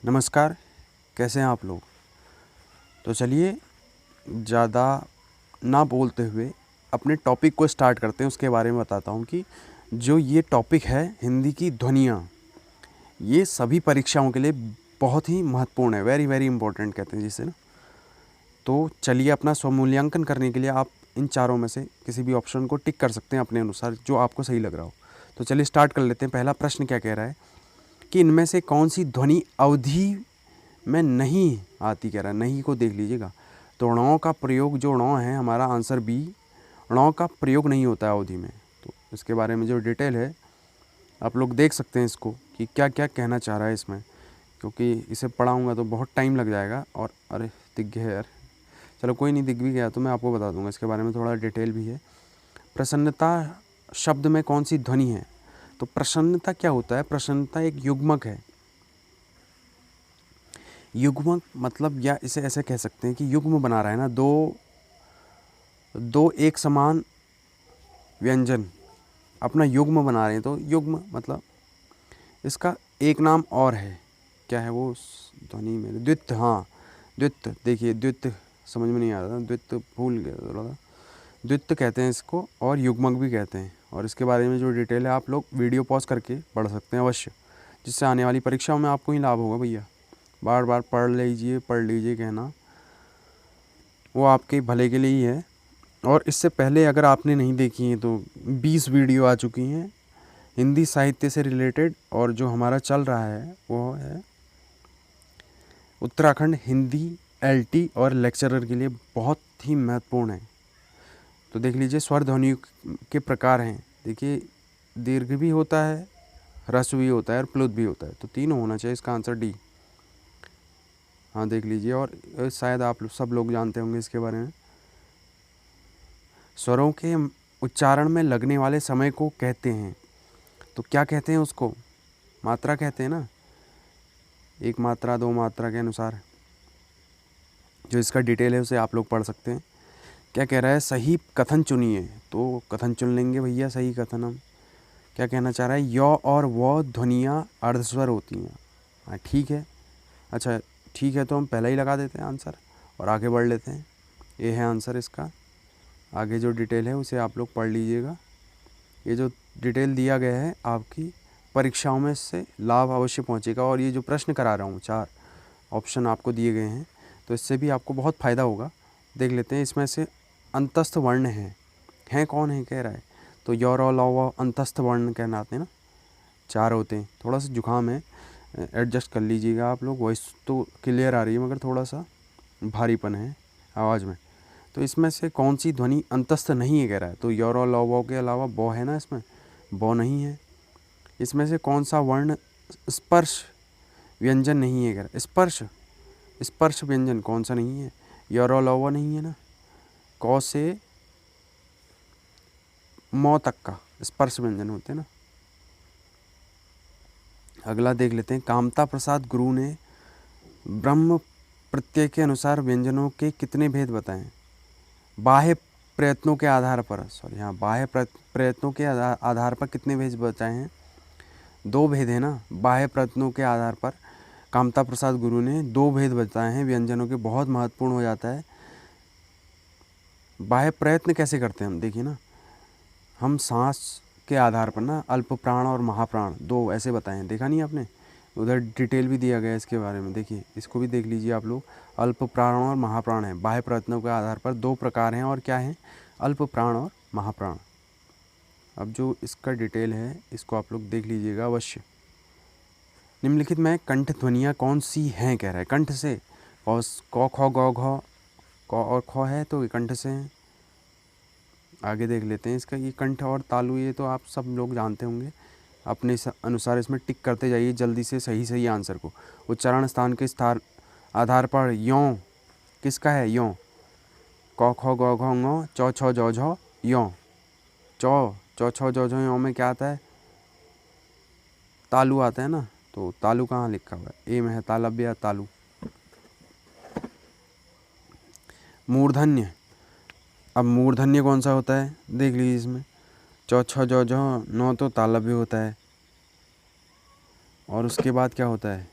नमस्कार, कैसे हैं आप लोग। तो चलिए ज़्यादा ना बोलते हुए अपने टॉपिक को स्टार्ट करते हैं। उसके बारे में बताता हूँ कि जो ये टॉपिक है हिंदी की ध्वनियाँ, ये सभी परीक्षाओं के लिए बहुत ही महत्वपूर्ण है। वेरी वेरी इंपॉर्टेंट कहते हैं जिसे ना। तो चलिए अपना स्वमूल्यांकन करने के लिए आप इन चारों में से किसी भी ऑप्शन को टिक कर सकते हैं अपने अनुसार, जो आपको सही लग रहा हो। तो चलिए स्टार्ट कर लेते हैं। पहला प्रश्न क्या कह रहा है कि इनमें से कौन सी ध्वनि अवधि में नहीं आती, कह रहा है। नहीं को देख लीजिएगा। तो णों का प्रयोग, जो णों है हमारा आंसर बी, णों का प्रयोग नहीं होता है अवधि में। तो इसके बारे में जो डिटेल है आप लोग देख सकते हैं इसको कि क्या क्या कहना चाह रहा है इसमें, क्योंकि इसे पढ़ाऊँगा तो बहुत टाइम लग जाएगा। और अरे दिख गया यार, चलो कोई नहीं, दिख भी गया तो मैं आपको बता दूंगा। इसके बारे में थोड़ा डिटेल भी है। प्रसन्नता शब्द में कौन सी ध्वनि है। तो प्रसन्नता क्या होता है, प्रसन्नता एक युग्मक है। युग्मक मतलब, या इसे ऐसे कह सकते हैं कि युग्म बना रहा है ना, दो एक समान व्यंजन अपना युग्म बना रहे हैं। तो युग्म मतलब इसका एक नाम और है, क्या है वो ध्वनि में, द्वित्व। हाँ द्वित्व, देखिए द्वित्व समझ में नहीं आ रहा था, द्वित्व भूल गया थोड़ा सा। द्वित्व कहते हैं इसको, और युग्मक भी कहते हैं। और इसके बारे में जो डिटेल है आप लोग वीडियो पॉज करके पढ़ सकते हैं अवश्य, जिससे आने वाली परीक्षाओं में आपको ही लाभ होगा भैया। बार बार पढ़ लीजिए कहना, वो आपके भले के लिए ही है। और इससे पहले अगर आपने नहीं देखी हैं तो 20 वीडियो आ चुकी हैं हिंदी साहित्य से रिलेटेड। और जो हमारा चल रहा है वो है उत्तराखंड हिंदी एलटी और लेक्चरर के लिए बहुत ही महत्वपूर्ण है। तो देख लीजिए, स्वर ध्वनि के प्रकार हैं। देखिए दीर्घ भी होता है, ह्रस्व भी होता है और प्लुत भी होता है। तो तीनों होना चाहिए, इसका आंसर डी। हाँ देख लीजिए, और शायद आप सब लोग जानते होंगे इसके बारे में। स्वरों के उच्चारण में लगने वाले समय को कहते हैं। तो क्या कहते हैं उसको, मात्रा कहते हैं ना, एक मात्रा दो मात्रा के अनुसार। जो इसका डिटेल है उसे आप लोग पढ़ सकते हैं। क्या कह रहा है, सही कथन चुनिए। तो कथन चुन लेंगे भैया, सही कथन हम। क्या कहना चाह रहा है, य और व ध्वनियाँ अर्धस्वर होती हैं। हाँ ठीक है, अच्छा ठीक है, तो हम पहले ही लगा देते हैं आंसर और आगे बढ़ लेते हैं। ये है आंसर इसका। आगे जो डिटेल है उसे आप लोग पढ़ लीजिएगा। ये जो डिटेल दिया गया है आपकी परीक्षाओं में इससे लाभ अवश्य पहुंचेगा। और ये जो प्रश्न करा रहा हूँ, 4 ऑप्शन आपको दिए गए हैं, तो इससे भी आपको बहुत फ़ायदा होगा। देख लेते हैं, इसमें से अंतस्थ वर्ण हैं कौन है कह रहा है। तो य र ल व अंतस्थ वर्ण कहलाते हैं ना, 4 होते हैं। थोड़ा सा जुकाम है, एडजस्ट कर लीजिएगा आप लोग। वॉइस तो क्लियर आ रही है मगर थोड़ा सा भारीपन है आवाज़ में। तो इसमें से कौन सी ध्वनि अंतस्थ नहीं है कह रहा है। तो य र ल व के अलावा ब है ना, इसमें ब नहीं है। इसमें से कौन सा वर्ण स्पर्श व्यंजन नहीं है कह रहा है। स्पर्श व्यंजन कौन सा नहीं है, य र ल व नहीं है ना। क से म तक का स्पर्श व्यंजन होते हैं ना। अगला देख लेते हैं, कामता प्रसाद गुरु ने ब्रह्म प्रत्यय के अनुसार व्यंजनों के कितने भेद बताएं। बाह्य प्रयत्नों के आधार पर, बाह्य प्रयत्नों के आधार पर कितने भेद बताए हैं। 2 भेद है ना। बाह्य प्रयत्नों के आधार पर कामता प्रसाद गुरु ने 2 भेद बताए हैं व्यंजनों के। बहुत महत्वपूर्ण हो जाता है। बाह्य प्रयत्न कैसे करते हैं हम, देखिए ना, हम सांस के आधार पर ना अल्प प्राण और महाप्राण 2 ऐसे बताए हैं। देखा नहीं आपने, उधर डिटेल भी दिया गया है इसके बारे में। देखिए इसको भी देख लीजिए आप लोग। अल्प प्राण और महाप्राण है, बाह्य प्रयत्नों के आधार पर 2 प्रकार हैं। और क्या है, अल्प प्राण और महाप्राण। अब जो इसका डिटेल है इसको आप लोग देख लीजिएगा अवश्य। निम्नलिखित में कंठ ध्वनियाँ कौन सी हैं कह रहा है। कंठ से क ख ग घ, क और ख है तो ये कंठ से हैं। आगे देख लेते हैं इसका, ये कंठ और तालु ये तो आप सब लोग जानते होंगे। अपने अनुसार इसमें टिक करते जाइए जल्दी से सही आंसर को। उच्चारण स्थान के स्थान आधार पर यों किसका है, यों। क ख ग घ ङ च छ ज झ यों। च छ ज झ यों में क्या आता है, तालु आता है ना। तो तालु कहाँ लिखा हुआ है, ए में है तालव्य या तालु। मूर्धन्य, अब मूर्धन्य कौन सा होता है देख लीजिए इसमें। च छ ज झ नौ तो तालव्य होता है। और उसके बाद क्या होता है,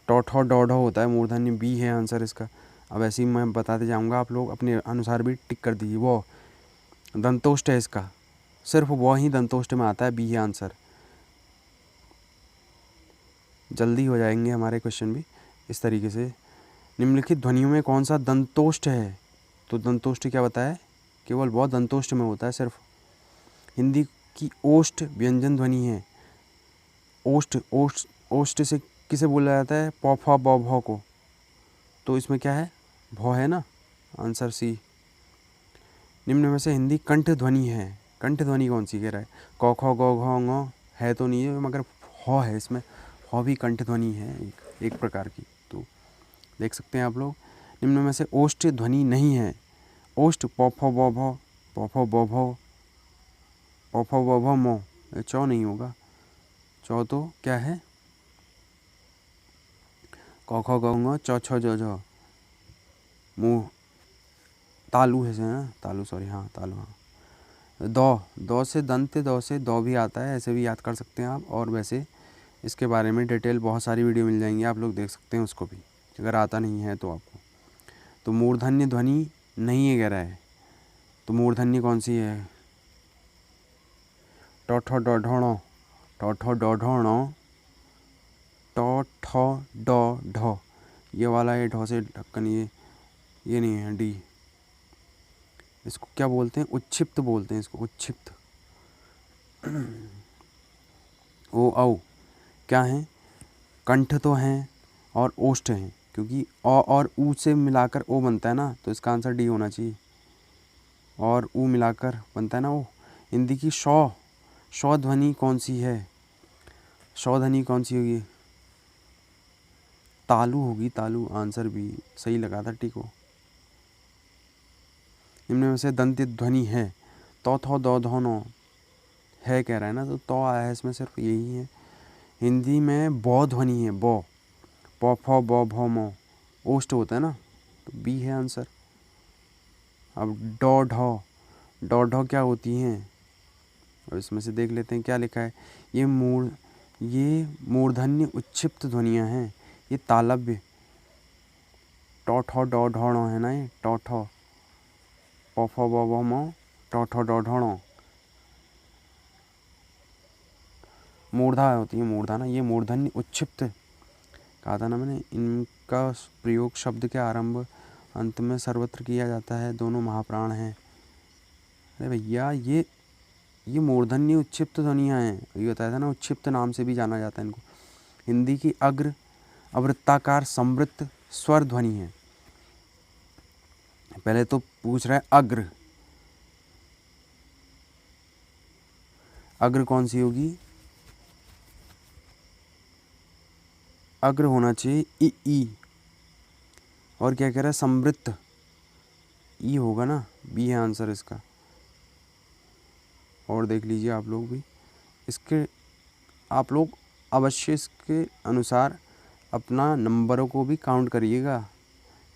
टॉ ठॉ डॉ ढॉ होता है मूर्धन्य, बी है आंसर इसका। अब ऐसे ही मैं बताते जाऊंगा, आप लोग अपने अनुसार भी टिक कर दीजिए। वो दंतोष्ट है इसका, सिर्फ वो ही दंतोष्ट में आता है, बी है आंसर। जल्दी हो जाएंगे हमारे क्वेश्चन भी इस तरीके से। निम्नलिखित ध्वनियों में कौन सा दंतोष्ट है? तो दंतोष्ट क्या बताया, केवल वो दंतोष्ट में होता है सिर्फ। हिंदी की ओष्ठ व्यंजन ध्वनि है। ओष्ठ ओष्ठ ओष्ठ से किसे बोला जाता है? पौ फौ बौ भौ को। तो इसमें क्या है? भौ है ना, आंसर सी। निम्न में से हिंदी कंठ ध्वनि है। कंठ ध्वनि कौन सी कह रहा है? कौ खौ गौ घौ ngौ है तो नहीं है, मगर हौ है इसमें। हौ भी कंठ ध्वनि है एक प्रकार की। तो देख सकते हैं आप लोग। निम्न में से ओष्ठ ध्वनि नहीं है। ओष्ठ पौ फौ बौ भौ, पौ फौ बौ भौ, पौ फौ बौ भौ मौ, चौ नहीं होगा। चौ तो क्या है? कौ खौ गौ ngौ चौ छौ जौ झौ, मुँह तालु है ना, तालु, सॉरी, हाँ तालु, हाँ। दो से दंत, दो से दो भी आता है, ऐसे भी याद कर सकते हैं आप। और वैसे इसके बारे में डिटेल बहुत सारी वीडियो मिल जाएंगी, आप लोग देख सकते हैं उसको भी, अगर आता नहीं है तो आपको। तो मूर्धन्य ध्वनि नहीं है कह रहा है, तो मूर्धन्य कौन सी है? टौ ठौ डौ ढोणो, टौ ठौ डौ ढोणो, टौ ठौ डौ ढौ, ये वाला है ढौ से ढक्कन, ये नहीं है, डी। इसको क्या बोलते हैं? उच्छिप्त बोलते हैं इसको, उच्छिप्त। ओ औ क्या है? कंठ तो हैं और ओष्ठ हैं, क्योंकि अ और ऊ से मिलाकर ओ बनता है ना, तो इसका आंसर डी होना चाहिए। और ऊ मिलाकर बनता है ना ओ। हिंदी की शौ ध्वनि कौन सी है? शौ ध्वनि कौन सी होगी? तालु होगी, तालु, आंसर भी सही लगा था, ठीक हो। निम्न में से दंत ध्वनि है। तौ थौ दौ धौ नौ है कह रहा है ना, तो तौ आया है इसमें, सिर्फ यही है। हिंदी में बौ ध्वनि है, बौ, पौ फौ बौ भौ मौ, ओष्ठ होता है ना, तो बी है आंसर। अब डौ ढौ क्या होती हैं? और इसमें से देख लेते हैं क्या लिखा है। ये मूर्धन्य उच्छिप्त ध्वनियाँ हैं। ये तालव्य, टौ ठौ डौ ढौ है ना, ये टौ ठौ, पौ फौ बौ भौ मौ, टौ ठौ डौ ढौ। मूर्धा होती है, मूर्धा ना, ये मूर्धन्य उच्छिप्त कहा था ना मैंने। इनका प्रयोग शब्द के आरंभ अंत में सर्वत्र किया जाता है, दोनों महाप्राण हैं। अरे भैया, ये मूर्धन्य उच्छिप्त ध्वनियाँ हैं, ये बताया था ना, उच्छिप्त नाम से भी जाना जाता है इनको। हिंदी की अग्र अवृत्ताकार समृद्ध स्वर ध्वनि है। पहले तो पूछ रहा है अग्र, अग्र कौन सी होगी? अग्र होना चाहिए ई। और क्या कह रहा है? समृद्ध, ई होगा ना, बी है आंसर इसका। और देख लीजिए आप लोग भी इसके, आप लोग अवश्य इसके अनुसार अपना नंबरों को भी काउंट करिएगा,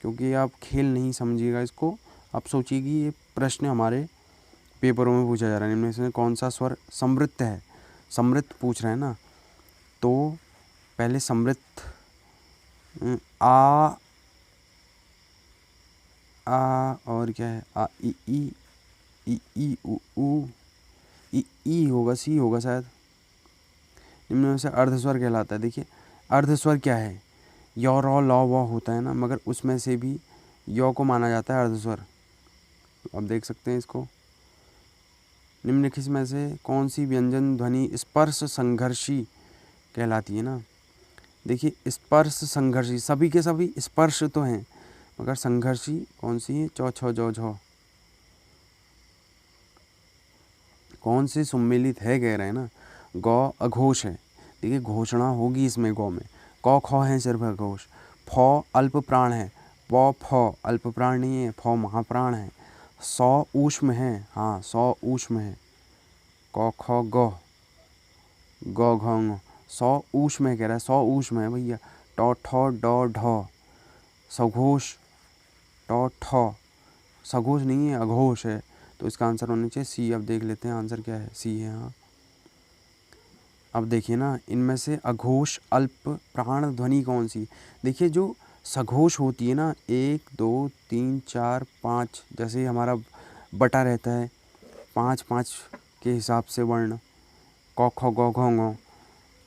क्योंकि आप खेल नहीं समझिएगा इसको। आप सोचिए कि ये प्रश्न हमारे पेपरों में पूछा जा रहा है, इनमें से कौन सा स्वर समृद्ध है? समृद्ध पूछ रहे हैं ना, तो पहले समृद्ध आ और क्या है? आ ई उ ई होगा, सी होगा शायद। निम्न में से अर्धस्वर कहलाता है। देखिए अर्धस्वर क्या है? यौ रौ लौ वौ होता है ना, मगर उसमें से भी यौ को माना जाता है अर्धस्वर। अब देख सकते हैं इसको। निम्नलिखित में से कौन सी व्यंजन ध्वनि स्पर्श संघर्षी कहलाती है ना? देखिए स्पर्श संघर्षी, सभी के सभी स्पर्श तो हैं, मगर संघर्षी कौन सी है? चौ छौ जौ झौ, कौन से सम्मिलित है कह रहे हैं ना। गौ अघोष है, देखिए घोषणा होगी इसमें गौ में। कौ खौ है सिर्फ अघोष। फौ अल्प प्राण है, पौ फौ अल्प प्राण नहीं है, फौ महाप्राण है। सौ ऊष्म है, हाँ सौ ऊष्म है। कौ खौ गौ, गौ घौ ngौ, सौ ऊष्म है कह रहा है, सौ ऊष्म है भैया। टौ ठौ डौ ढौ, सघोष, टौ ठौ, सघोष नहीं है, अघोष है, तो इसका आंसर होना चाहिए सी। अब देख लेते हैं आंसर क्या है, सी है हाँ। अब देखिए ना, इनमें से अघोष अल्प प्राण ध्वनि कौन सी? देखिए जो सघोष होती है ना, 1 2 3 4 5, जैसे हमारा बटा रहता है 5 5 के हिसाब से वर्ण, क ख ग घ ङ।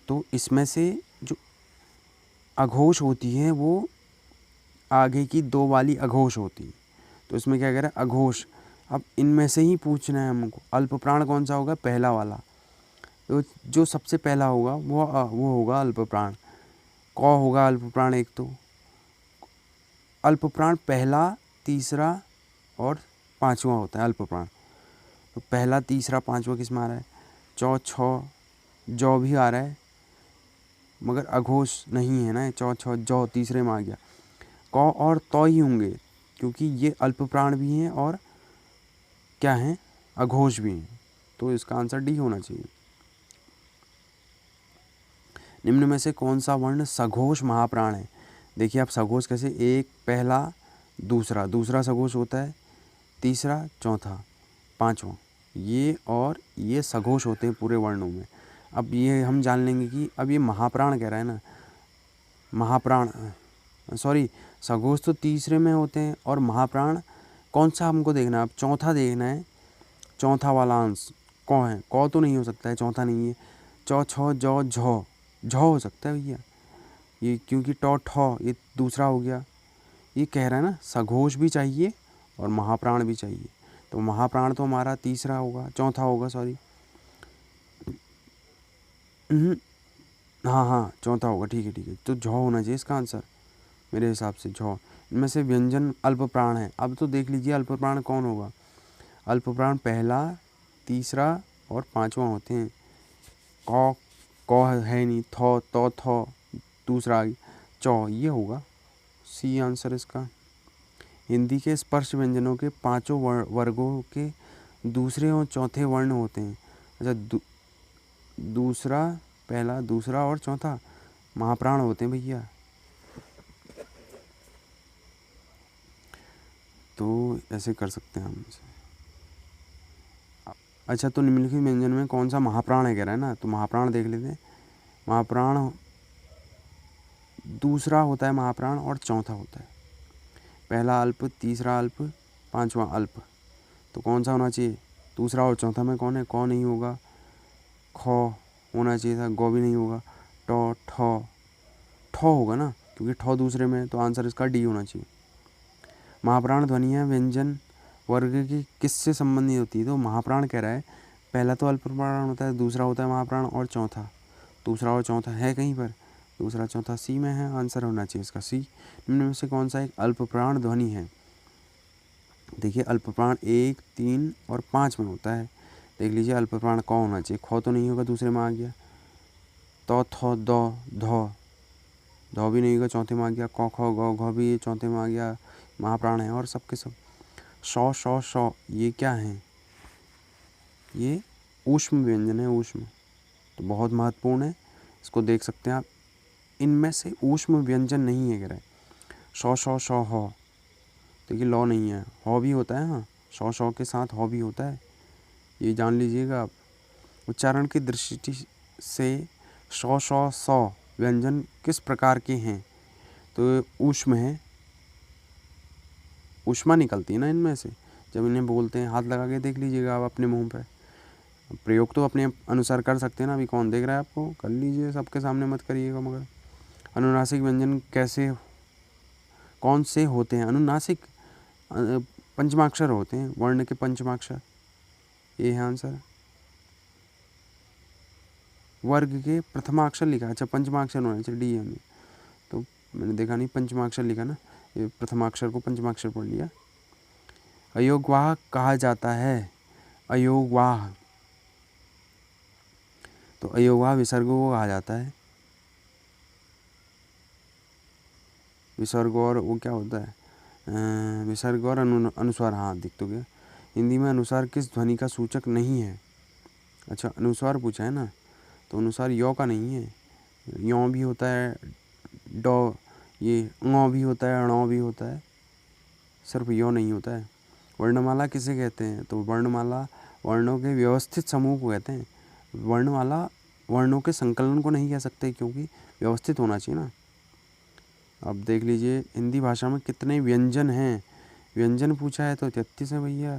तो इसमें से जो अघोष होती है वो आगे की 2 वाली अघोष होती है। तो इसमें क्या कह रहा है? अघोष। अब इनमें से ही पूछना है हमको, अल्प प्राण कौन सा होगा? पहला वाला। तो जो सबसे पहला होगा वो होगा अल्प प्राण। क होगा अल्प प्राण एक। तो अल्प प्राण पहला, तीसरा और पांचवा होता है अल्प प्राण। तो पहला, तीसरा, पांचवा किस में आ रहा है? चौ छ जौ भी आ रहा है, मगर अघोष नहीं है ना। चौ छ जौ तीसरे में आ गया। क और तौ ही होंगे, क्योंकि ये अल्प प्राण भी हैं और क्या हैं? अघोष भी हैं। तो इसका आंसर डी होना चाहिए। निम्न में से कौन सा वर्ण सघोष महाप्राण है? देखिए आप सघोष कैसे, एक पहला, दूसरा, दूसरा सघोष होता है, तीसरा, चौथा, पांचवा, ये और ये सघोष होते हैं पूरे वर्णों में। अब ये हम जान लेंगे कि अब ये महाप्राण कह रहा है ना, महाप्राण, सॉरी, सघोष तो तीसरे में होते हैं और महाप्राण कौन सा हमको देखना है? अब चौथा देखना है, चौथा वाला अंश कौ है। कौ तो नहीं हो सकता है, चौथा नहीं है। चौ छ जौ झौ, झौ हो सकता है भैया ये, क्योंकि टौ ठौ ये दूसरा हो गया। ये कह रहा है ना सघोष भी चाहिए और महाप्राण भी चाहिए। तो महाप्राण तो हमारा तीसरा होगा, चौथा होगा, सॉरी, हाँ हाँ चौथा होगा, ठीक है ठीक है। तो झौ होना चाहिए इसका आंसर मेरे हिसाब से, झौ। इनमें से व्यंजन अल्प प्राण है। अब तो देख लीजिए अल्प प्राण कौन होगा? अल्प प्राण पहला, तीसरा और पांचवा होते हैं। कौ, कौ है नहीं, थौ, तौ, थौ, दूसरा चौ, ये होगा सी आंसर इसका। हिंदी के स्पर्श व्यंजनों के पांचों वर्गों के दूसरे और चौथे वर्ण होते हैं। अच्छा, दूसरा, पहला, दूसरा और चौथा महाप्राण होते हैं भैया। तो ऐसे कर सकते हैं हम इसे। अच्छा, तो निम्नलिखित व्यंजन में कौन सा महाप्राण है कह रहा है ना, तो महाप्राण देख लेते हैं। महाप्राण दूसरा होता है महाप्राण और चौथा होता है। पहला अल्प, तीसरा अल्प, पांचवा अल्प। तो कौन सा होना चाहिए? दूसरा और चौथा में कौन है? कौ नहीं होगा, खौ होना चाहिए था, गौ भी नहीं होगा, टौ ठौ, ठौ होगा ना, क्योंकि ठौ दूसरे में है। तो आंसर इसका डी होना चाहिए। महाप्राण ध्वनियाँ व्यंजन वर्ग की किससे संबंधित होती है? तो महाप्राण कह रहा है पहला तो अल्प प्राण होता है, दूसरा होता है महाप्राण और चौथा, दूसरा और चौथा है कहीं पर? दूसरा चौथा सी में है, आंसर होना चाहिए इसका सी। निम्न में से कौन सा एक अल्प प्राण ध्वनि है? देखिए अल्प प्राण 1 3 और 5 में होता है। देख लीजिए अल्प प्राण कौन होना चाहिए? खौ तो नहीं होगा, दूसरे में आ गया। तौ थौ दौ धौ, धौ भी नहीं होगा, चौथे में आ गया। कौ खौ गौ घौ भी चौथे में आ गया, महाप्राण है। और सबके सब शौ शौ शौ, ये क्या है? ये ऊष्म व्यंजन है, ऊष्म। तो बहुत महत्वपूर्ण है, इसको देख सकते हैं आप। इनमें से ऊष्म व्यंजन नहीं है कह रहा है। शौ शौ शौ हौ, देखिए लौ नहीं है, हौ भी होता है। हाँ, शौ शौ के साथ हौ भी होता है, ये जान लीजिएगा आप। उच्चारण की दृष्टि से शौ शौ सौ व्यंजन किस प्रकार के हैं? तो ऊष्म है, ऊष्मा निकलती है ना इनमें से जब इन्हें बोलते हैं। हाथ लगा के देख लीजिएगा आप अपने मुंह पे। प्रयोग तो अपने अनुसार कर सकते हैं ना, अभी कौन देख रहा है आपको? कर लीजिए, सबके सामने मत करिएगा। मगर अनुनासिक व्यंजन कैसे, कौन से होते हैं? अनुनासिक पंचमाक्षर होते हैं, वर्ण के पंचमाक्षर, ये है आंसर। वर्ग के प्रथमाक्षर लिखा, अच्छा पंचमाक्षर होना चाहिए, डी है। तो मैंने देखा नहीं, पंचमाक्षर लिखा ना, ये प्रथमाक्षर को पंचमाक्षर पढ़ लिया। अयोगवाह कहा जाता है, अयोगवाह। तो अयोगवाह विसर्गों को कहा जाता है। विसर्ग और वो क्या होता है? विसर्ग और अनुस्वार, हाँ दिख तो गया। हिंदी में अनुस्वार किस ध्वनि का सूचक नहीं है? अच्छा, अनुस्वार पूछा है ना, तो अनुस्वार यो का नहीं है। यो भी होता है, डॉ, ये ङ भी होता है, ण भी होता है, सिर्फ यो नहीं होता है। वर्णमाला किसे कहते हैं? तो वर्णमाला वर्णों के व्यवस्थित समूह को कहते हैं। वर्णमाला वर्णों के संकलन को नहीं कह सकते क्योंकि व्यवस्थित होना चाहिए ना। अब देख लीजिए हिंदी भाषा में कितने व्यंजन हैं। व्यंजन पूछा है तो 33 है भैया।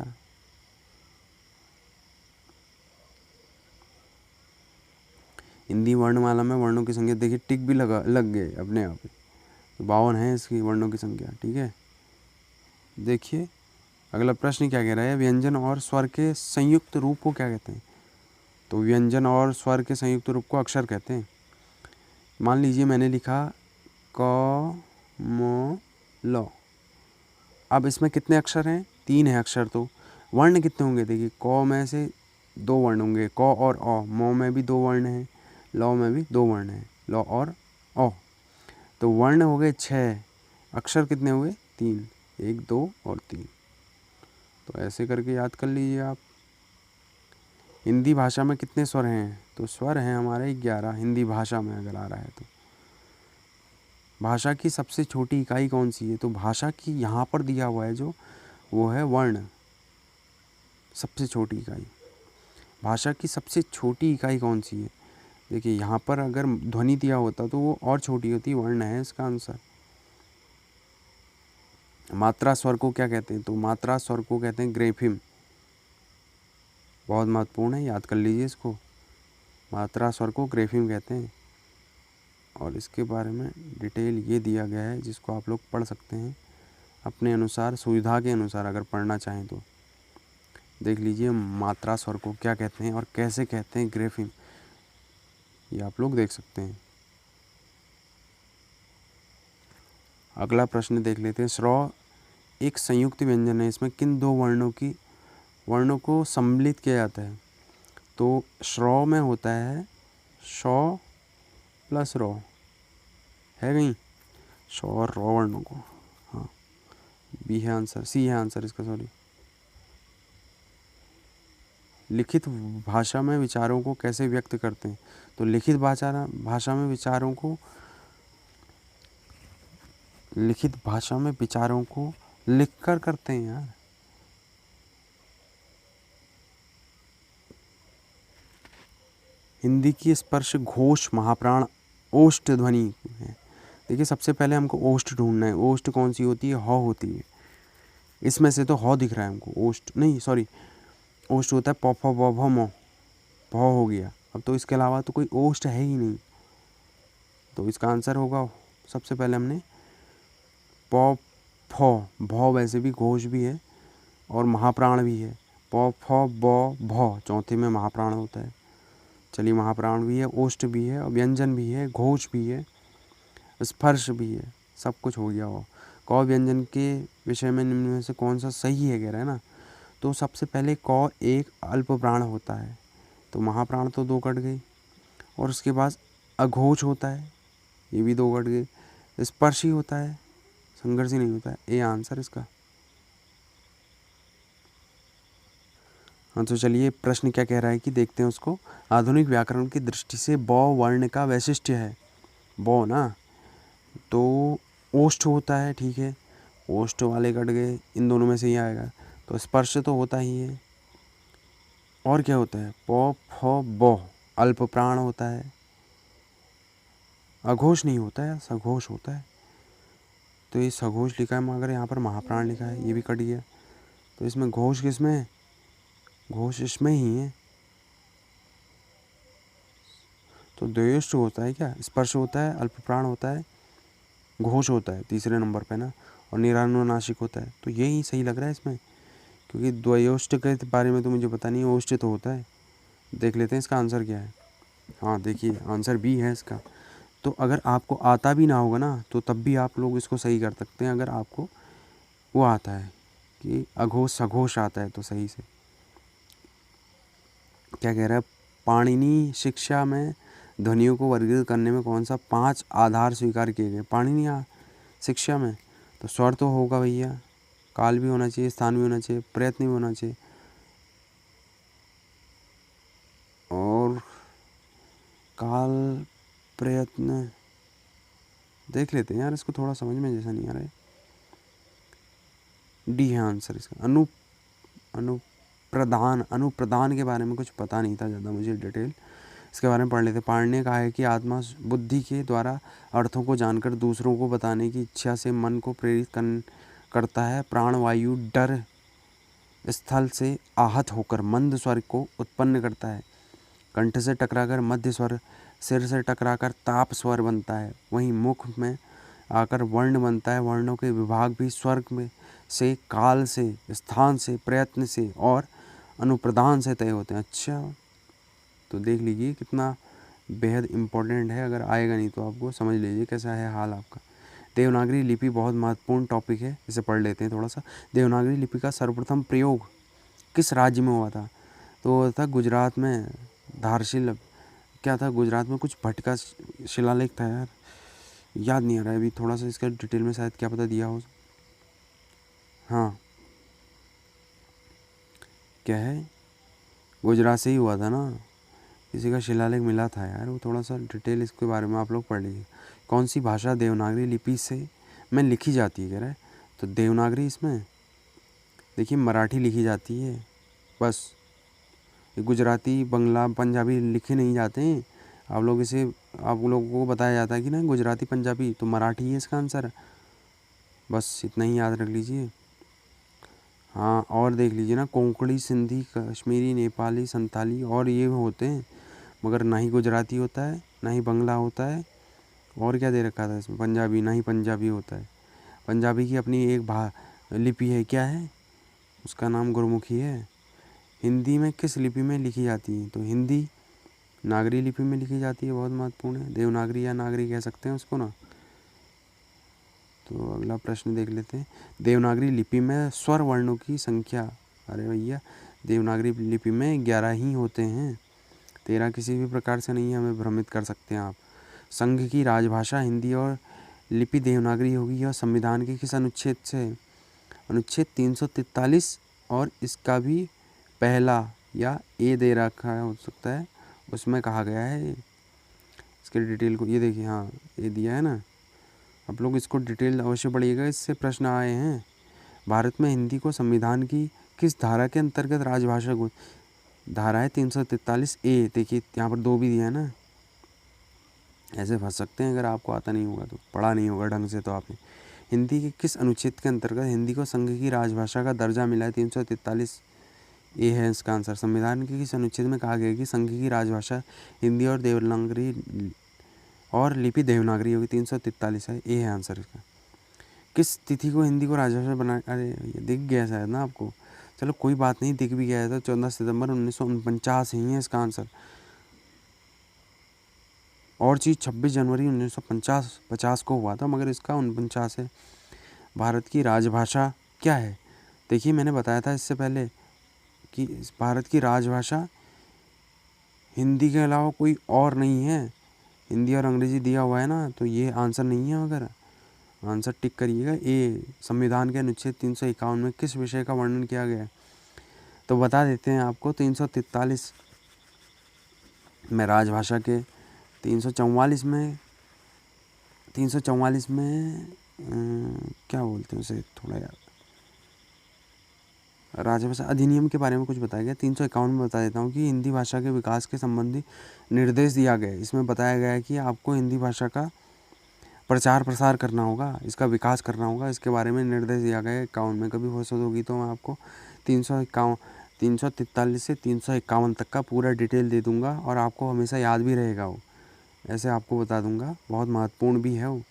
हिंदी वर्णमाला में वर्णों की संख्या देखिए टिक भी लग गए अपने आप ही। 52 है इसकी वर्णों की संख्या। ठीक है, देखिए अगला प्रश्न क्या कह रहा है, व्यंजन और स्वर के संयुक्त रूप को क्या कहते हैं। तो व्यंजन और स्वर के संयुक्त रूप को अक्षर कहते हैं। मान लीजिए मैंने लिखा क म ल। अब इसमें कितने अक्षर हैं, 3 है अक्षर। तो वर्ण कितने होंगे, देखिए क में से 2 वर्ण होंगे, क और अ। म में भी 2 वर्ण हैं, ल में भी 2 वर्ण हैं, ल और अ। तो वर्ण हो गए 6, अक्षर कितने हुए 3, 1 2 और 3। तो ऐसे करके याद कर लीजिए आप। हिंदी भाषा में कितने स्वर हैं, तो स्वर हैं हमारे 11 हिंदी भाषा में अगर आ रहा है तो। भाषा की सबसे छोटी इकाई कौन सी है, तो भाषा की यहाँ पर दिया हुआ है जो, वो है वर्ण। सबसे छोटी इकाई, भाषा की सबसे छोटी इकाई कौन सी है, देखिए यहाँ पर अगर ध्वनि दिया होता तो वो और छोटी होती, वर्ण है इसका आंसर। मात्रा स्वर को क्या कहते हैं, तो मात्रा स्वर को कहते हैं ग्रेफिम। बहुत महत्वपूर्ण है, याद कर लीजिए इसको। मात्रा स्वर को ग्रेफिम कहते हैं और इसके बारे में डिटेल ये दिया गया है जिसको आप लोग पढ़ सकते हैं अपने अनुसार, सुविधा के अनुसार अगर पढ़ना चाहें तो। देख लीजिए मात्रा स्वर को क्या कहते हैं और कैसे कहते हैं ग्रेफिम, ये आप लोग देख सकते हैं। अगला प्रश्न देख लेते हैं। श्रौ एक संयुक्त व्यंजन है, इसमें किन 2 वर्णों को सम्मिलित किया जाता है। तो श्रौ में होता है शौ प्लस रौ, है कहीं शौ और रौ वर्णों को। हाँ, बी है आंसर, सी है आंसर इसका, सॉरी। लिखित भाषा में विचारों को कैसे व्यक्त करते हैं, तो लिखित भाषा में विचारों को लिखकर करते हैं यार। हिंदी की स्पर्श घोष महाप्राण ओष्ठ ध्वनि है। देखिए सबसे पहले हमको ओष्ठ ढूंढना है। ओष्ठ कौन सी होती है, ह होती है। इसमें से तो ह दिख रहा है हमको, ओष्ठ नहीं, सॉरी ओष्ठ होता है प फ ब भ म, भ हो गया। अब तो इसके अलावा तो कोई ओष्ठ है ही नहीं, तो इसका आंसर होगा सबसे पहले हमने प फ। भ वैसे भी घोष भी है और महाप्राण भी है। प फ ब भ चौथे में महाप्राण होता है। चलिए महाप्राण भी है, ओष्ठ भी है, व्यंजन भी है, घोष भी है, स्पर्श भी है, सब कुछ हो गया। वो क व्यंजन के विषय में निम्न में से कौन सा सही है कह रहा है ना। तो सबसे पहले क एक अल्प प्राण होता है, तो महाप्राण तो 2 कट गई। और उसके बाद अघोष होता है, ये भी 2 कट गए। स्पर्शी होता है, संघर्षी नहीं होता है। ए आंसर इसका। हाँ तो चलिए प्रश्न क्या कह रहा है कि देखते हैं उसको। आधुनिक व्याकरण की दृष्टि से ब वर्ण का वैशिष्ट्य है, ब ना, तो ओष्ठ होता है, ठीक है, ओष्ठ वाले कट गए, इन दोनों में से ही आएगा। तो स्पर्श तो होता ही है, और क्या होता है, प फ ब अल्प प्राण होता है, अघोष नहीं होता है, सघोष होता है। तो ये सघोष लिखा है मगर यहाँ पर महाप्राण लिखा है, ये भी कट गया। तो इसमें घोष किसमें है, घोष इसमें ही है। तो द्वयोष्ठ होता है क्या, स्पर्श होता है, अल्प प्राण होता है, घोष होता है तीसरे नंबर पे ना, और निरानुनासिक होता है। तो यही सही लग रहा है इसमें, क्योंकि द्वयोष्ठ के बारे में तो मुझे पता नहीं, ओष्ठ तो होता है। देख लेते हैं इसका आंसर क्या है। हाँ देखिए आंसर बी है इसका। तो अगर आपको आता भी ना होगा ना तो तब भी आप लोग इसको सही कर सकते हैं, अगर आपको वो आता है कि अघोष सघोष आता है तो सही से। क्या कह रहा है, पाणिनि शिक्षा में ध्वनियों को वर्गीकृत करने में कौन सा 5 आधार स्वीकार किए गए पाणिनि शिक्षा में। तो स्वर तो होगा भैया, काल भी होना चाहिए, स्थान भी होना चाहिए, प्रयत्न भी होना चाहिए, और काल प्रयत्न देख लेते हैं यार, इसको थोड़ा समझ में जैसा नहीं आ रहा है। डी है आंसर इसका। अनुप्रदान के बारे में कुछ पता नहीं था ज़्यादा मुझे डिटेल, इसके बारे में पढ़ लेते हैं। पाणिनि ने कहा है कि आत्मा बुद्धि के द्वारा अर्थों को जानकर दूसरों को बताने की इच्छा से मन को प्रेरित करता है। प्राणवायु डर स्थल से आहत होकर मंद स्वर को उत्पन्न करता है। कंठ से टकराकर मध्य स्वर, सिर से टकराकर ताप स्वर बनता है। वहीं मुख में आकर वर्ण बनता है। वर्णों के विभाग भी स्वर में से, काल से, स्थान से, प्रयत्न से और अनुप्रदान से तय होते हैं। अच्छा, तो देख लीजिए कितना बेहद इम्पोर्टेंट है। अगर आएगा नहीं तो आपको समझ लीजिए कैसा है हाल आपका। देवनागरी लिपि बहुत महत्वपूर्ण टॉपिक है, इसे पढ़ लेते हैं थोड़ा सा। देवनागरी लिपि का सर्वप्रथम प्रयोग किस राज्य में हुआ था? तो वो था गुजरात में, धारशिल। क्या था गुजरात में? कुछ भट्ट का शिलालेख था यार, याद नहीं आ रहा है अभी। थोड़ा सा इसका डिटेल में शायद क्या पता दिया हो। हाँ, क्या है, गुजरात से ही हुआ था ना, किसी का शिलालेख मिला था यार। वो थोड़ा सा डिटेल इसके बारे में आप लोग पढ़ लीजिए। कौन सी भाषा देवनागरी लिपि से में लिखी जाती है कह रहा है? तो देवनागरी इसमें देखिए मराठी लिखी जाती है बस। ये गुजराती, बंगला, पंजाबी लिखे नहीं जाते हैं। आप लोग इसे, आप लोगों को बताया जाता है कि ना गुजराती, पंजाबी, तो मराठी है इसका आंसर। बस इतना ही याद रख लीजिए। हाँ, और देख लीजिए ना, कोंकणी, सिंधी, कश्मीरी, नेपाली, संताली और ये होते हैं, मगर ना ही गुजराती होता है, ना ही बंगला होता है। और क्या दे रखा था इसमें? पंजाबी, ना ही पंजाबी होता है। पंजाबी की अपनी एक लिपि है, क्या है उसका नाम? गुरमुखी है। हिंदी में किस लिपि में लिखी जाती है? तो हिंदी नागरी लिपि में लिखी जाती है, बहुत महत्वपूर्ण है। देवनागरी या नागरी कह सकते हैं उसको ना। तो अगला प्रश्न देख लेते हैं। देवनागरी लिपि में स्वर वर्णों की संख्या, अरे भैया देवनागरी लिपि में 11 ही होते हैं, 13 किसी भी प्रकार से नहीं हमें भ्रमित कर सकते हैं आप। संघ की राजभाषा हिंदी और लिपि देवनागरी होगी और संविधान के किस अनुच्छेद से? अनुच्छेद 343 और इसका भी पहला या ए दे रखा है, हो सकता है उसमें कहा गया है। इसके डिटेल को ये देखिए, हाँ ये दिया है ना, आप लोग इसको डिटेल अवश्य पढ़िएगा, इससे प्रश्न आए हैं। भारत में हिंदी को संविधान की किस धारा के अंतर्गत राजभाषा को? धारा है 343 ए, देखिए यहाँ पर 2 भी दिया है ना। ऐसे फंस सकते हैं अगर आपको आता नहीं होगा तो, पढ़ा नहीं होगा ढंग से तो आपने। हिंदी के किस अनुच्छेद के अंतर्गत हिंदी को संघ की राजभाषा का दर्जा मिला है? 343 ए है इसका आंसर। संविधान के किस अनुच्छेद में कहा गया कि संघ की राजभाषा हिंदी और देवनागरी और लिपि देवनागरी होगी? 343 है, ए है आंसर इसका। किस तिथि को हिंदी को राजभाषा बना, अरे ये दिख गया शायद ना आपको, चलो कोई बात नहीं, दिख भी गया है तो 14 सितंबर 1949 ही है इसका आंसर। और चीज़ 26 जनवरी 1950 को हुआ था, मगर इसका 49 है। भारत की राजभाषा क्या है? देखिए मैंने बताया था इससे पहले कि भारत की राजभाषा हिंदी के अलावा कोई और नहीं है। हिंदी और अंग्रेजी दिया हुआ है ना, तो ये आंसर नहीं है। अगर आंसर टिक करिएगा ए। संविधान के अनुच्छेद 351 में किस विषय का वर्णन किया गया है? तो बता देते हैं आपको, 343 में राजभाषा के, 344 में, 344 में क्या बोलते हैं उसे, थोड़ा यार, राजभाषा अधिनियम के बारे में कुछ बताया गया। 351 में बता देता हूँ कि हिंदी भाषा के विकास के संबंधी निर्देश दिया गया है। इसमें बताया गया है कि आपको हिंदी भाषा का प्रचार प्रसार करना होगा, इसका विकास करना होगा, इसके बारे में निर्देश दिया गया है। 51 में कभी फुर्सत होगी तो मैं आपको 343 से 351 तक का पूरा डिटेल दे दूंगा और आपको हमेशा याद भी रहेगा वो, ऐसे आपको बता दूंगा। बहुत महत्वपूर्ण भी है वो।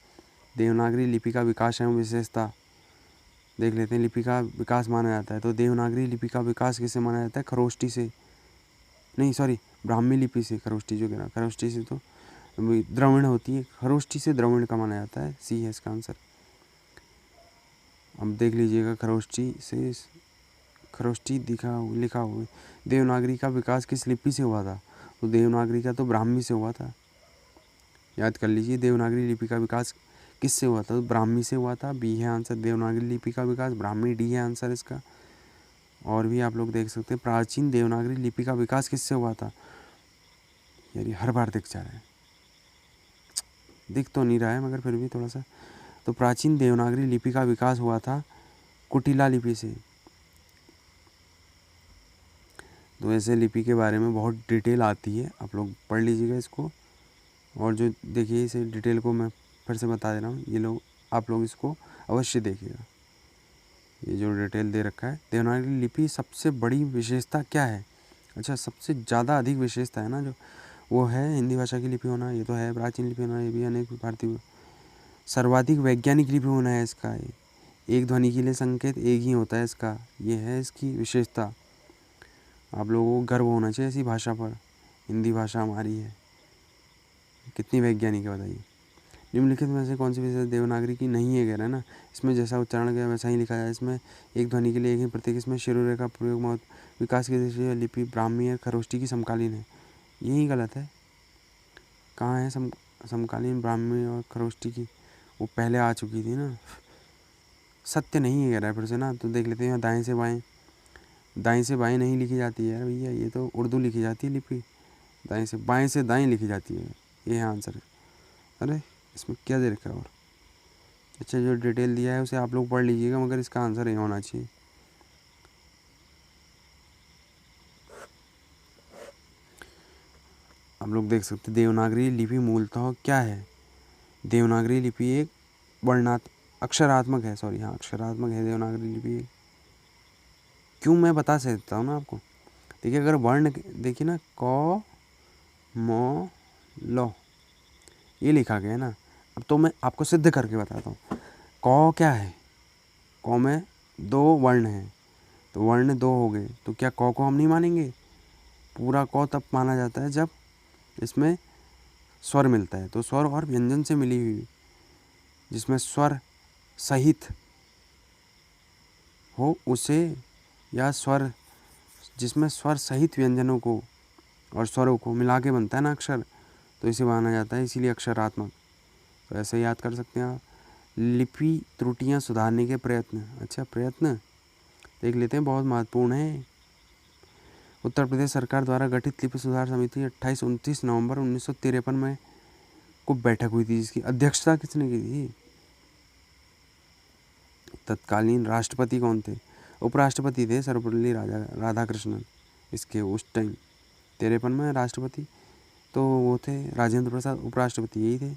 देवनागरी लिपि का विकास एवं विशेषता देख लेते हैं। लिपि का विकास माना जाता है तो देवनागरी लिपि का विकास किससे माना जाता है? खरोष्टी से, नहीं सॉरी, ब्राह्मी लिपि से। खरोष्टी जो कह रहा, खरोष्टी से तो द्रविड़ होती है, खरोष्टी से द्रविड़ का माना जाता है, सी है इसका आंसर। अब देख लीजिएगा, खरोष्टी से, खरोष्टी लिखा हुआ। देवनागरी का विकास किस लिपि से हुआ था? तो देवनागरी का तो ब्राह्मी से हुआ था, याद कर लीजिए। देवनागरी लिपि का विकास किससे हुआ था? तो ब्राह्मी से हुआ था, बी है आंसर। देवनागरी लिपि का विकास ब्राह्मी, डी है आंसर इसका। और भी आप लोग देख सकते हैं, प्राचीन देवनागरी लिपि का विकास किससे हुआ था? यार ये हर बार दिख जा रहा है, दिख तो नहीं रहा है मगर फिर भी थोड़ा सा। तो प्राचीन देवनागरी लिपि का विकास हुआ था कुटिला लिपि से। तो ऐसे लिपि के बारे में बहुत डिटेल आती है, आप लोग पढ़ लीजिएगा इसको। और जो देखिए इसे डिटेल को मैं फिर से बता दे रहा हूँ, ये लोग आप लोग इसको अवश्य देखिएगा। ये जो डिटेल दे रखा है, देवनागरी लिपि सबसे बड़ी विशेषता क्या है? अच्छा, सबसे ज़्यादा अधिक विशेषता है ना जो, वो है हिंदी भाषा की लिपि होना, ये तो है। प्राचीन लिपि होना, ये भी अनेक भारतीय। सर्वाधिक वैज्ञानिक लिपि होना है इसका। एक ध्वनि के लिए संकेत एक ही होता है इसका, ये है इसकी विशेषता। आप लोगों को गर्व होना चाहिए ऐसी भाषा पर। हिंदी भाषा हमारी है, कितनी वैज्ञानिक है बताइए। निम्नलिखित में से कौन सी विशेषता देवनागरी की नहीं है, कह रहा है ना। इसमें जैसा उच्चारण किया वैसा ही लिखा जाए। इसमें एक ध्वनि के लिए एक ही प्रतीक, इसमें शिरोरेखा प्रयोग मत विकास की दृष्टि से लिपि ब्राह्मी और खरोष्टी की समकालीन है। यही गलत है। कहाँ है समकालीन ब्राह्मी और खरोष्टी की? वो पहले आ चुकी थी ना, सत्य नहीं है कह रहा है फिर से ना। तो देख लेते हैं, दाएं से बाएं, दाएं से बाएं नहीं लिखी जाती है भैया, ये तो उर्दू लिखी जाती है लिपि। दाएं से बाएं से दाएं लिखी जाती है, ये है आंसर। अरे इसमें क्या दे रखा है और? अच्छा, जो डिटेल दिया है उसे आप लोग पढ़ लीजिएगा, मगर इसका आंसर ये होना चाहिए। आप लोग देख सकते, देवनागरी लिपि मूलतः क्या है? देवनागरी लिपि एक अक्षरात्मक है, सॉरी हाँ अक्षरात्मक है देवनागरी लिपि। क्यों, मैं बता सकता हूँ ना आपको। देखिए अगर वर्ण देखिए ना, क म ल ये लिखा गया है ना। अब तो मैं आपको सिद्ध करके बताता हूँ। क क्या है? क में 2 वर्ण हैं, तो वर्ण 2 हो गए, तो क्या क को हम नहीं मानेंगे? पूरा क तब माना जाता है जब इसमें स्वर मिलता है। तो स्वर और व्यंजन से मिली हुई, जिसमें स्वर सहित हो उसे, या स्वर जिसमें स्वर सहित व्यंजनों को और स्वरों को मिला के बनता है ना अक्षर, तो इसे माना जाता है, इसीलिए अक्षरात्मक। तो ऐसे याद कर सकते हैं आप। लिपि त्रुटियां सुधारने के प्रयत्न। अच्छा, प्रयत्न देख लेते हैं, बहुत महत्वपूर्ण है। उत्तर प्रदेश सरकार द्वारा गठित लिपि सुधार समिति 28-29 नवंबर 1953 में को बैठक हुई थी, जिसकी अध्यक्षता किसने की थी? तत्कालीन राष्ट्रपति कौन थे? उपराष्ट्रपति थे सर्वपल्ली राधाकृष्णन। इसके उस टाइम 53 में राष्ट्रपति तो वो थे राजेंद्र प्रसाद, उपराष्ट्रपति यही थे।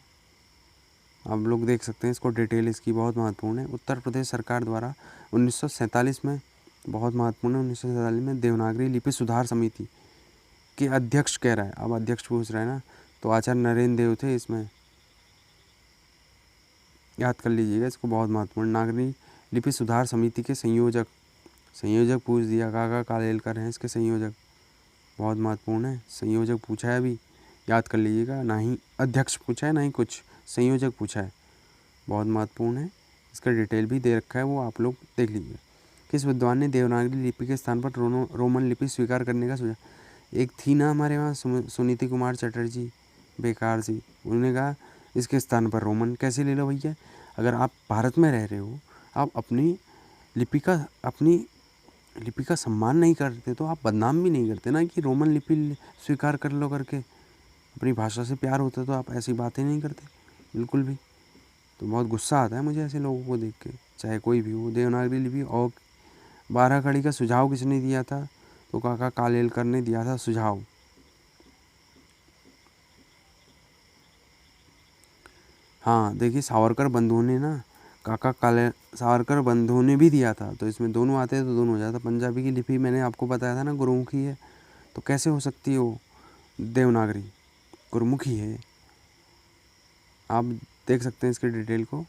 आप लोग देख सकते हैं इसको, डिटेल इसकी बहुत महत्वपूर्ण है। उत्तर प्रदेश सरकार द्वारा 1947 में, बहुत महत्वपूर्ण है, 1947 में देवनागरी लिपि सुधार समिति के अध्यक्ष कह रहा है। अब अध्यक्ष पूछ रहा है ना, तो आचार्य नरेंद्र देव थे इसमें, याद कर लीजिएगा इसको, बहुत महत्वपूर्ण। नागरी लिपि सुधार समिति के संयोजक पूछ दिया, काका कालेलकर हैं इसके संयोजक, बहुत महत्वपूर्ण है। संयोजक पूछा है अभी, याद कर लीजिएगा, ना ही अध्यक्ष पूछा है ना ही कुछ, संयोजक पूछा है, बहुत महत्वपूर्ण है। इसका डिटेल भी दे रखा है, वो आप लोग देख लीजिए। किस विद्वान ने देवनागरी लिपि के स्थान पर रोमन लिपि स्वीकार करने का सुझाव? एक थी ना हमारे वहाँ सुनीति कुमार चटर्जी, बेकार सी, उन्होंने कहा इसके स्थान पर रोमन। कैसे ले लो भैया, अगर आप भारत में रह रहे हो, आप अपनी लिपि का सम्मान नहीं करते, तो आप बदनाम भी नहीं करते ना कि रोमन लिपि स्वीकार कर लो करके। अपनी भाषा से प्यार होता तो आप ऐसी बातें नहीं करते बिल्कुल भी। तो बहुत गुस्सा आता है मुझे ऐसे लोगों को देख के, चाहे कोई भी हो। देवनागरी लिपि और 12 कड़ी का सुझाव किसने दिया था? तो काका कालेलकर ने दिया था सुझाव। हाँ देखिए, सावरकर बंधुओं ने ना, सावरकर बंधुओं ने भी दिया था, तो इसमें दोनों आते हैं तो दोनों हो जाता। पंजाबी की लिपि मैंने आपको बताया था ना गुरुमुखी है, तो कैसे हो सकती है वो देवनागरी? गुरुमुखी है। आप देख सकते हैं इसके डिटेल को।